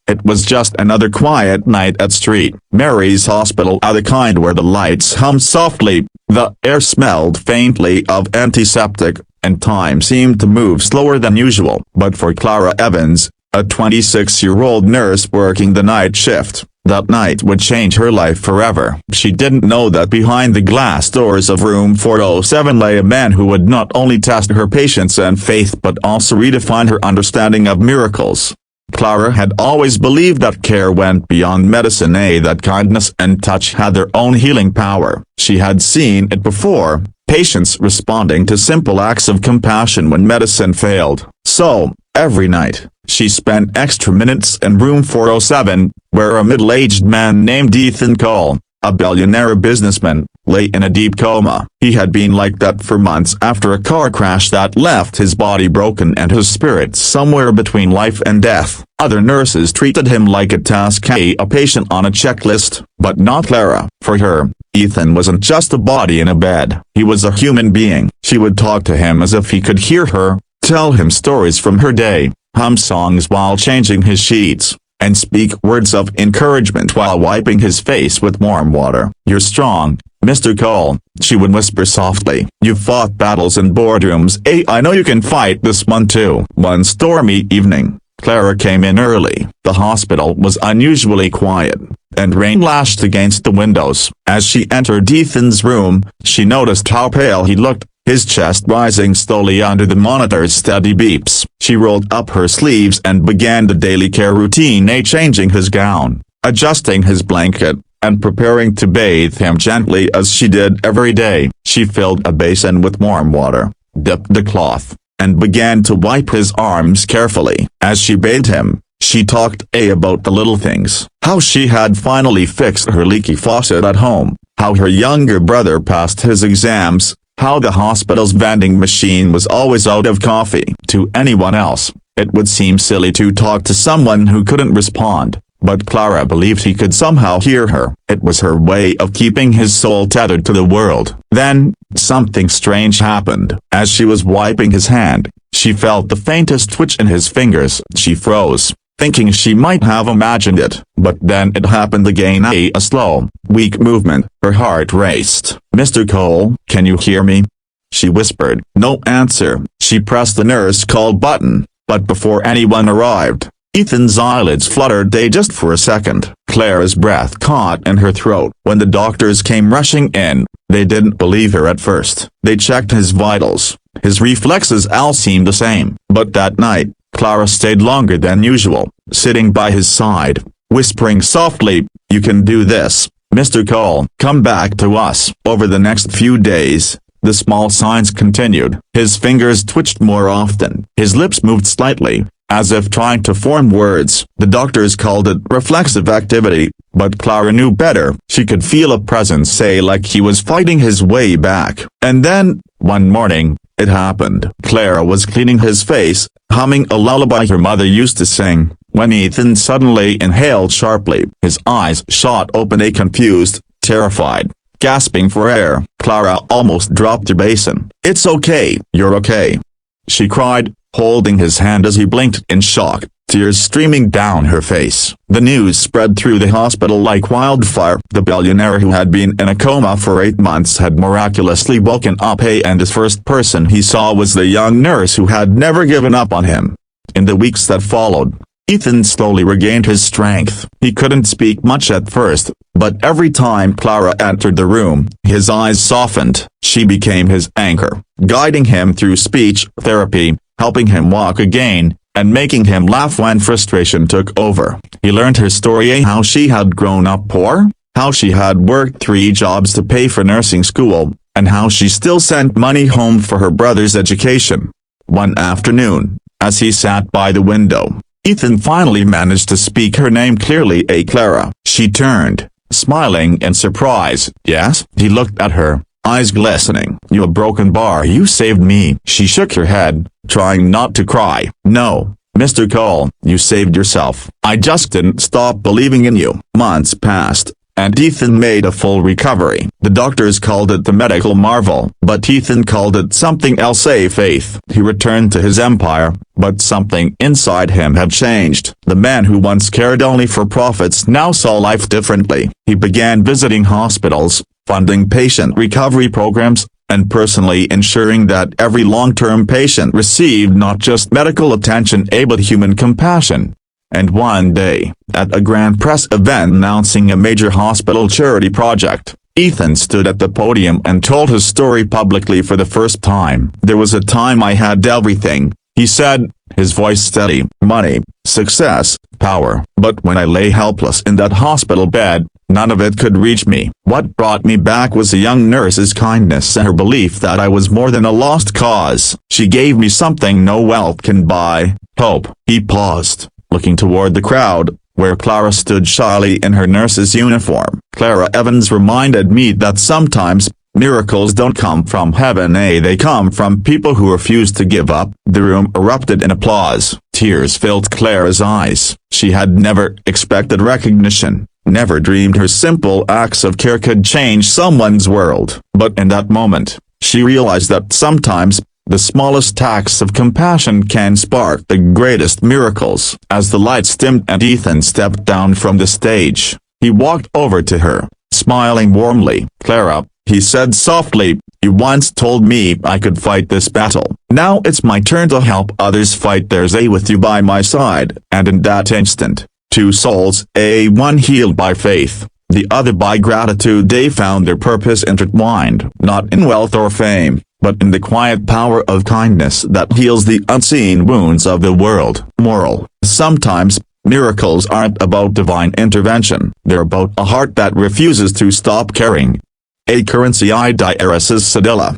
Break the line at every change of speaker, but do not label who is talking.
It was just another quiet night at St. Mary's Hospital, the kind where the lights hummed softly, the air smelled faintly of antiseptic, and time seemed to move slower than usual. But for Clara Evans, a 26-year-old nurse working the night shift, that night would change her life forever. She didn't know that behind the glass doors of room 407 lay a man who would not only test her patience and faith but also redefine her understanding of miracles. Clara had always believed that care went beyond medicine, that kindness and touch had their own healing power. She had seen it before, patients responding to simple acts of compassion when medicine failed. So, every night, she spent extra minutes in room 407, where a middle-aged man named Ethan Cole, a billionaire businessman, lay in a deep coma. He had been like that for months after a car crash that left his body broken and his spirit somewhere between life and death. Other nurses treated him like a task, a patient on a checklist, but not Clara. For her, Ethan wasn't just a body in a bed. He was a human being. She would talk to him as if he could hear her, tell him stories from her day, hum songs while changing his sheets, and speak words of encouragement while wiping his face with warm water. "You're strong, Mr. Cole," she would whisper softly. "You've fought battles in boardrooms, I know you can fight this one too." One stormy evening, Clara came in early. The hospital was unusually quiet, and rain lashed against the windows. As she entered Ethan's room, she noticed how pale he looked, his chest rising slowly under the monitor's steady beeps. She rolled up her sleeves and began the daily care routine, changing his gown, adjusting his blanket, and preparing to bathe him gently as she did every day. She filled a basin with warm water, dipped the cloth, and began to wipe his arms carefully. As she bathed him, she talked about the little things. How she had finally fixed her leaky faucet at home, how her younger brother passed his exams, how the hospital's vending machine was always out of coffee. To anyone else, it would seem silly to talk to someone who couldn't respond, but Clara believed he could somehow hear her. It was her way of keeping his soul tethered to the world. Then, something strange happened. As she was wiping his hand, she felt the faintest twitch in his fingers. She froze, thinking she might have imagined it, but then it happened again, a slow, weak movement. Her heart raced. "Mr. Cole, can you hear me?" she whispered. No answer. She pressed the nurse call button, but before anyone arrived, Ethan's eyelids fluttered just for a second. Clara's breath caught in her throat. When the doctors came rushing in, they didn't believe her at first. They checked his vitals. His reflexes all seemed the same. But that night, Clara stayed longer than usual, sitting by his side, whispering softly, "You can do this, Mr. Cole. Come back to us." Over the next few days, the small signs continued. His fingers twitched more often. His lips moved slightly, as if trying to form words. The doctors called it reflexive activity, but Clara knew better. She could feel a presence, like he was fighting his way back. And then, one morning, it happened. Clara was cleaning his face, humming a lullaby her mother used to sing, when Ethan suddenly inhaled sharply. His eyes shot open, confused, terrified, gasping for air. Clara almost dropped her basin. "It's okay, you're okay," she cried, holding his hand as he blinked in shock, tears streaming down her face. The news spread through the hospital like wildfire. The billionaire who had been in a coma for 8 months had miraculously woken up, and the first person he saw was the young nurse who had never given up on him. In the weeks that followed, Ethan slowly regained his strength. He couldn't speak much at first, but every time Clara entered the room, his eyes softened. She became his anchor, guiding him through speech therapy, helping him walk again, and making him laugh when frustration took over. He learned her story, how she had grown up poor, how she had worked 3 jobs to pay for nursing school, and how she still sent money home for her brother's education. One afternoon, as he sat by the window, Ethan finally managed to speak her name clearly, Clara. She turned, smiling in surprise. "Yes?" He looked at her, eyes glistening. "You a broken bar, you saved me." She shook her head, trying not to cry. "No, Mr. Cole, you saved yourself. I just didn't stop believing in you." Months passed, and Ethan made a full recovery. The doctors called it the medical marvel, but Ethan called it something else: a faith. He returned to his empire, but something inside him had changed. The man who once cared only for profits now saw life differently. He began visiting hospitals, funding patient recovery programs, and personally ensuring that every long-term patient received not just medical attention but human compassion. And one day, at a grand press event announcing a major hospital charity project, Ethan stood at the podium and told his story publicly for the first time. "There was a time I had everything," he said, his voice steady: money, success, power. "But when I lay helpless in that hospital bed, none of it could reach me. What brought me back was a young nurse's kindness and her belief that I was more than a lost cause. She gave me something no wealth can buy: hope." He paused, looking toward the crowd, where Clara stood shyly in her nurse's uniform. "Clara Evans reminded me that sometimes miracles don't come from heaven, they come from people who refuse to give up." The room erupted in applause. Tears filled Clara's eyes. She had never expected recognition, never dreamed her simple acts of care could change someone's world. But in that moment, she realized that sometimes the smallest acts of compassion can spark the greatest miracles. As the lights dimmed and Ethan stepped down from the stage, he walked over to her, smiling warmly. "Clara," he said softly, "you once told me I could fight this battle. Now it's my turn to help others fight theirs, with you by my side." And in that instant, two souls, one healed by faith, the other by gratitude, they found their purpose intertwined, not in wealth or fame, but in the quiet power of kindness that heals the unseen wounds of the world. Moral: sometimes, miracles aren't about divine intervention, they're about a heart that refuses to stop caring. A currency I diaris Sedilla.